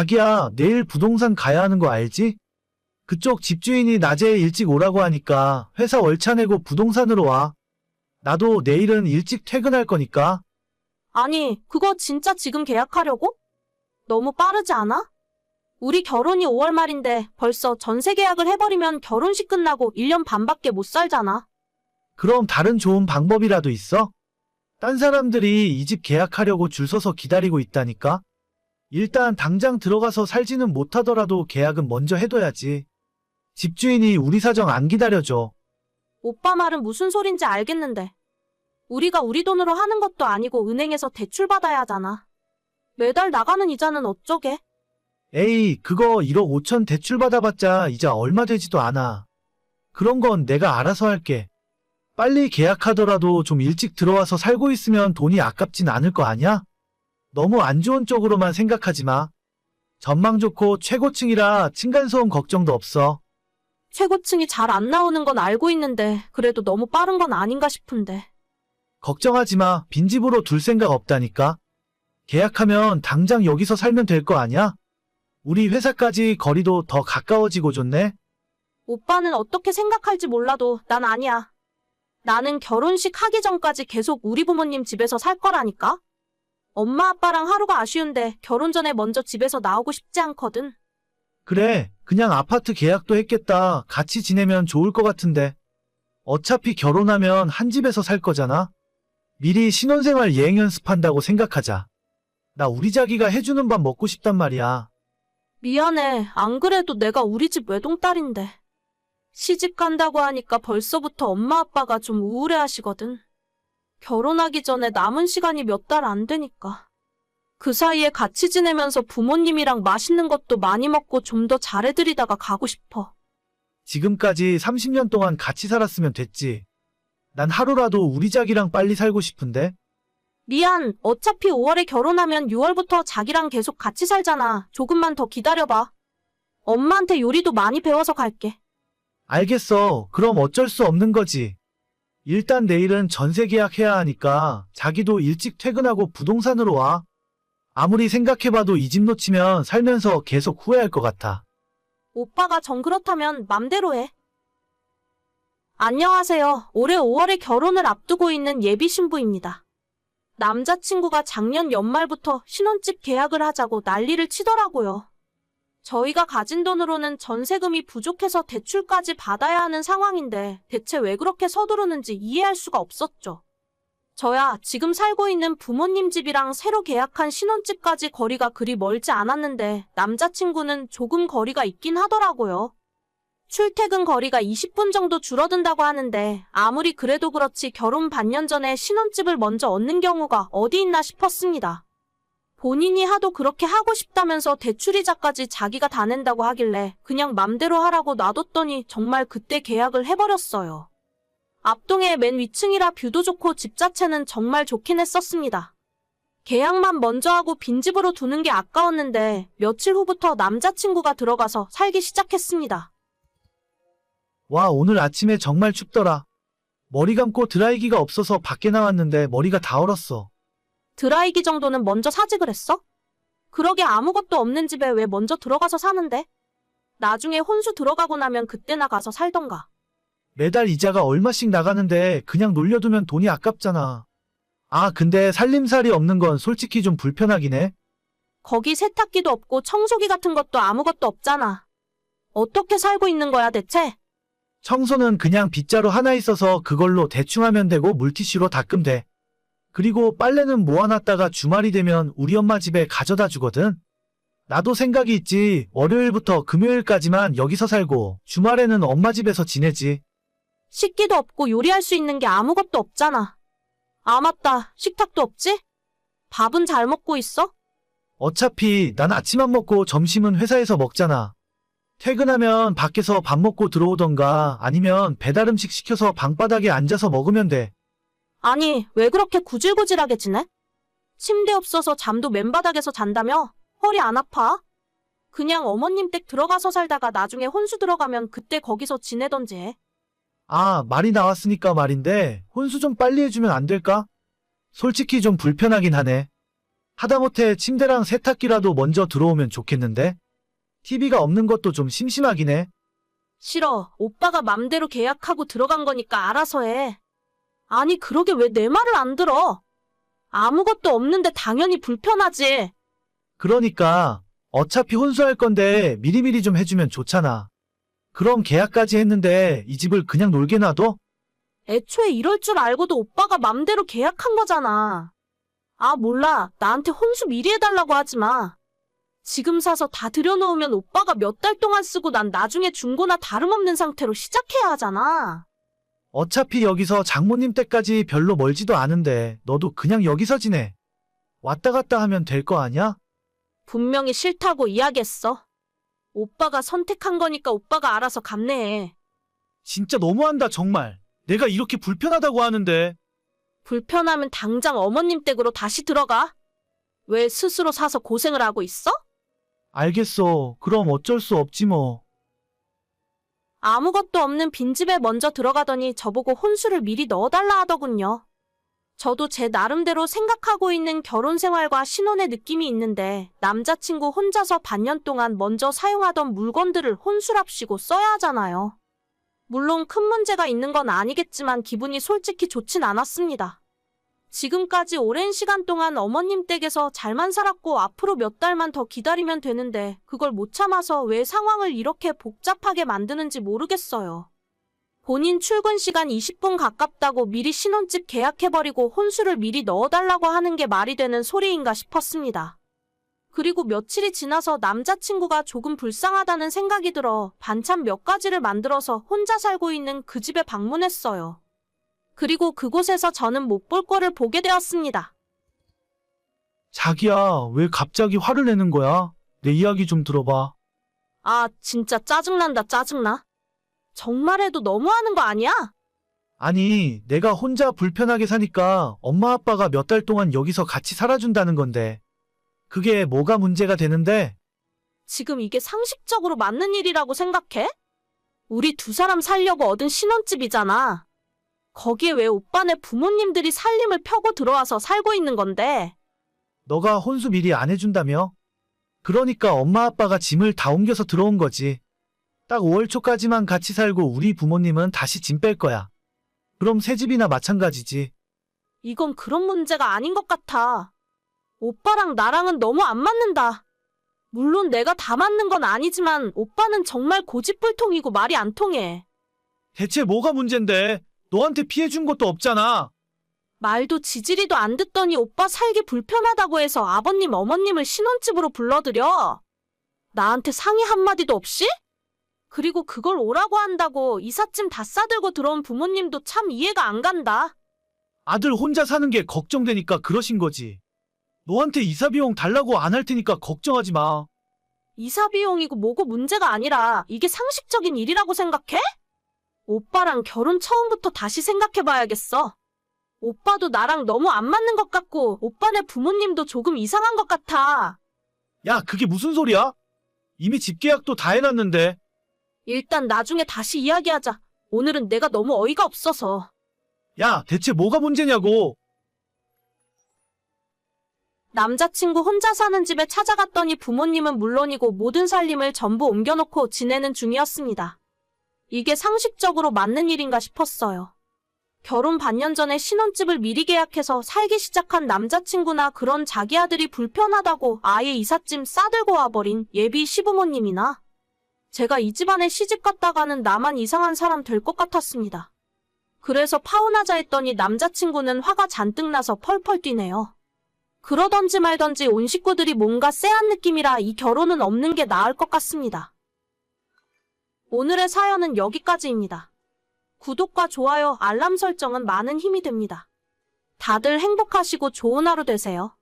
자기야, 내일 부동산 가야 하는 거 알지? 그쪽 집주인이 낮에 일찍 오라고 하니까 회사 월차 내고 부동산으로 와. 나도 내일은 일찍 퇴근할 거니까. 아니, 그거 진짜 지금 계약하려고? 너무 빠르지 않아? 우리 결혼이 5월 말인데 벌써 전세 계약을 해버리면 결혼식 끝나고 1년 반밖에 못 살잖아. 그럼 다른 좋은 방법이라도 있어? 딴 사람들이 이 집 계약하려고 줄 서서 기다리고 있다니까? 일단 당장 들어가서 살지는 못하더라도 계약은 먼저 해둬야지. 집주인이 우리 사정 안 기다려줘. 오빠 말은 무슨 소린지 알겠는데. 우리가 우리 돈으로 하는 것도 아니고 은행에서 대출 받아야 하잖아. 매달 나가는 이자는 어쩌게? 에이, 그거 1억 5천 대출 받아봤자 이자 얼마 되지도 않아. 그런 건 내가 알아서 할게. 빨리 계약하더라도 좀 일찍 들어와서 살고 있으면 돈이 아깝진 않을 거 아니야? 너무 안 좋은 쪽으로만 생각하지 마. 전망 좋고 최고층이라 층간소음 걱정도 없어. 최고층이 잘 안 나오는 건 알고 있는데 그래도 너무 빠른 건 아닌가 싶은데. 걱정하지 마. 빈집으로 둘 생각 없다니까. 계약하면 당장 여기서 살면 될 거 아니야? 우리 회사까지 거리도 더 가까워지고 좋네. 오빠는 어떻게 생각할지 몰라도 난 아니야. 나는 결혼식 하기 전까지 계속 우리 부모님 집에서 살 거라니까? 엄마 아빠랑 하루가 아쉬운데 결혼 전에 먼저 집에서 나오고 싶지 않거든. 그래, 그냥 아파트 계약도 했겠다. 같이 지내면 좋을 것 같은데. 어차피 결혼하면 한 집에서 살 거잖아. 미리 신혼생활 예행 연습한다고 생각하자. 나 우리 자기가 해주는 밥 먹고 싶단 말이야. 미안해. 안 그래도 내가 우리 집 외동딸인데. 시집 간다고 하니까 벌써부터 엄마 아빠가 좀 우울해 하시거든. 결혼하기 전에 남은 시간이 몇 달 안 되니까. 그 사이에 같이 지내면서 부모님이랑 맛있는 것도 많이 먹고 좀 더 잘해드리다가 가고 싶어. 지금까지 30년 동안 같이 살았으면 됐지. 난 하루라도 우리 자기랑 빨리 살고 싶은데. 미안. 어차피 5월에 결혼하면 6월부터 자기랑 계속 같이 살잖아. 조금만 더 기다려봐. 엄마한테 요리도 많이 배워서 갈게. 알겠어. 그럼 어쩔 수 없는 거지. 일단 내일은 전세 계약해야 하니까 자기도 일찍 퇴근하고 부동산으로 와. 아무리 생각해봐도 이 집 놓치면 살면서 계속 후회할 것 같아. 오빠가 정 그렇다면 맘대로 해. 안녕하세요. 올해 5월에 결혼을 앞두고 있는 예비 신부입니다. 남자친구가 작년 연말부터 신혼집 계약을 하자고 난리를 치더라고요. 저희가 가진 돈으로는 전세금이 부족해서 대출까지 받아야 하는 상황인데 대체 왜 그렇게 서두르는지 이해할 수가 없었죠. 저야 지금 살고 있는 부모님 집이랑 새로 계약한 신혼집까지 거리가 그리 멀지 않았는데 남자친구는 조금 거리가 있긴 하더라고요. 출퇴근 거리가 20분 정도 줄어든다고 하는데 아무리 그래도 그렇지 결혼 반년 전에 신혼집을 먼저 얻는 경우가 어디 있나 싶었습니다. 본인이 하도 그렇게 하고 싶다면서 대출이자까지 자기가 다 낸다고 하길래 그냥 맘대로 하라고 놔뒀더니 정말 그때 계약을 해버렸어요. 앞동의 맨 위층이라 뷰도 좋고 집 자체는 정말 좋긴 했었습니다. 계약만 먼저 하고 빈집으로 두는 게 아까웠는데 며칠 후부터 남자친구가 들어가서 살기 시작했습니다. 와, 오늘 아침에 정말 춥더라. 머리 감고 드라이기가 없어서 밖에 나왔는데 머리가 다 얼었어. 드라이기 정도는 먼저 사지 그랬어? 그러게 아무것도 없는 집에 왜 먼저 들어가서 사는데? 나중에 혼수 들어가고 나면 그때 나가서 살던가. 매달 이자가 얼마씩 나가는데 그냥 놀려두면 돈이 아깝잖아. 아, 근데 살림살이 없는 건 솔직히 좀 불편하긴 해. 거기 세탁기도 없고 청소기 같은 것도 아무것도 없잖아. 어떻게 살고 있는 거야 대체? 청소는 그냥 빗자루 하나 있어서 그걸로 대충 하면 되고 물티슈로 닦으면 돼. 그리고 빨래는 모아놨다가 주말이 되면 우리 엄마 집에 가져다 주거든. 나도 생각이 있지. 월요일부터 금요일까지만 여기서 살고 주말에는 엄마 집에서 지내지. 식기도 없고 요리할 수 있는 게 아무것도 없잖아. 아 맞다. 식탁도 없지? 밥은 잘 먹고 있어? 어차피 난 아침 안 먹고 점심은 회사에서 먹잖아. 퇴근하면 밖에서 밥 먹고 들어오던가 아니면 배달 음식 시켜서 방바닥에 앉아서 먹으면 돼. 아니, 왜 그렇게 구질구질하게 지내? 침대 없어서 잠도 맨바닥에서 잔다며? 허리 안 아파? 그냥 어머님 댁 들어가서 살다가 나중에 혼수 들어가면 그때 거기서 지내던지 해. 아, 말이 나왔으니까 말인데 혼수 좀 빨리 해주면 안 될까? 솔직히 좀 불편하긴 하네. 하다못해 침대랑 세탁기라도 먼저 들어오면 좋겠는데? TV가 없는 것도 좀 심심하긴 해. 싫어. 오빠가 맘대로 계약하고 들어간 거니까 알아서 해. 아니, 그러게 왜 내 말을 안 들어? 아무것도 없는데 당연히 불편하지. 그러니까 어차피 혼수할 건데 미리미리 좀 해주면 좋잖아. 그럼 계약까지 했는데 이 집을 그냥 놀게 놔둬? 애초에 이럴 줄 알고도 오빠가 맘대로 계약한 거잖아. 아, 몰라. 나한테 혼수 미리 해달라고 하지 마. 지금 사서 다 들여놓으면 오빠가 몇 달 동안 쓰고 난 나중에 중고나 다름없는 상태로 시작해야 하잖아. 어차피 여기서 장모님 댁까지 별로 멀지도 않은데 너도 그냥 여기서 지내. 왔다 갔다 하면 될 거 아냐? 분명히 싫다고 이야기했어. 오빠가 선택한 거니까 오빠가 알아서 감내해. 진짜 너무한다 정말. 내가 이렇게 불편하다고 하는데. 불편하면 당장 어머님 댁으로 다시 들어가. 왜 스스로 사서 고생을 하고 있어? 알겠어. 그럼 어쩔 수 없지 뭐. 아무것도 없는 빈집에 먼저 들어가더니 저보고 혼수를 미리 넣어달라 하더군요. 저도 제 나름대로 생각하고 있는 결혼 생활과 신혼의 느낌이 있는데 남자친구 혼자서 반년 동안 먼저 사용하던 물건들을 혼수랍시고 써야 하잖아요. 물론 큰 문제가 있는 건 아니겠지만 기분이 솔직히 좋진 않았습니다. 지금까지 오랜 시간 동안 어머님 댁에서 잘만 살았고 앞으로 몇 달만 더 기다리면 되는데 그걸 못 참아서 왜 상황을 이렇게 복잡하게 만드는지 모르겠어요. 본인 출근 시간 20분 가깝다고 미리 신혼집 계약해버리고 혼수를 미리 넣어달라고 하는 게 말이 되는 소리인가 싶었습니다. 그리고 며칠이 지나서 남자친구가 조금 불쌍하다는 생각이 들어 반찬 몇 가지를 만들어서 혼자 살고 있는 그 집에 방문했어요. 그리고 그곳에서 저는 못 볼 거를 보게 되었습니다. 자기야, 왜 갑자기 화를 내는 거야? 내 이야기 좀 들어봐. 아, 진짜 짜증난다, 짜증나. 정말 해도 너무하는 거 아니야? 아니, 내가 혼자 불편하게 사니까 엄마 아빠가 몇 달 동안 여기서 같이 살아준다는 건데. 그게 뭐가 문제가 되는데? 지금 이게 상식적으로 맞는 일이라고 생각해? 우리 두 사람 살려고 얻은 신혼집이잖아. 거기에 왜 오빠네 부모님들이 살림을 펴고 들어와서 살고 있는 건데? 너가 혼수 미리 안 해준다며? 그러니까 엄마 아빠가 짐을 다 옮겨서 들어온 거지. 딱 5월 초까지만 같이 살고 우리 부모님은 다시 짐 뺄 거야. 그럼 새 집이나 마찬가지지. 이건 그런 문제가 아닌 것 같아. 오빠랑 나랑은 너무 안 맞는다. 물론 내가 다 맞는 건 아니지만 오빠는 정말 고집불통이고 말이 안 통해. 대체 뭐가 문젠데? 너한테 피해 준 것도 없잖아. 말도 지지리도 안 듣더니 오빠 살기 불편하다고 해서 아버님 어머님을 신혼집으로 불러들여. 나한테 상의 한마디도 없이? 그리고 그걸 오라고 한다고 이삿짐 다 싸들고 들어온 부모님도 참 이해가 안 간다. 아들 혼자 사는 게 걱정되니까 그러신 거지. 너한테 이사 비용 달라고 안 할 테니까 걱정하지 마. 이사 비용이고 뭐고 문제가 아니라 이게 상식적인 일이라고 생각해? 오빠랑 결혼 처음부터 다시 생각해봐야겠어. 오빠도 나랑 너무 안 맞는 것 같고 오빠네 부모님도 조금 이상한 것 같아. 야, 그게 무슨 소리야? 이미 집 계약도 다 해놨는데. 일단 나중에 다시 이야기하자. 오늘은 내가 너무 어이가 없어서. 야, 대체 뭐가 문제냐고. 남자친구 혼자 사는 집에 찾아갔더니 부모님은 물론이고 모든 살림을 전부 옮겨놓고 지내는 중이었습니다. 이게 상식적으로 맞는 일인가 싶었어요. 결혼 반년 전에 신혼집을 미리 계약해서 살기 시작한 남자친구나 그런 자기 아들이 불편하다고 아예 이삿짐 싸들고 와버린 예비 시부모님이나 제가 이 집안에 시집 갔다가는 나만 이상한 사람 될 것 같았습니다. 그래서 파혼하자 했더니 남자친구는 화가 잔뜩 나서 펄펄 뛰네요. 그러던지 말던지 온 식구들이 뭔가 쎄한 느낌이라 이 결혼은 없는 게 나을 것 같습니다. 오늘의 사연은 여기까지입니다. 구독과 좋아요, 알람 설정은 많은 힘이 됩니다. 다들 행복하시고 좋은 하루 되세요.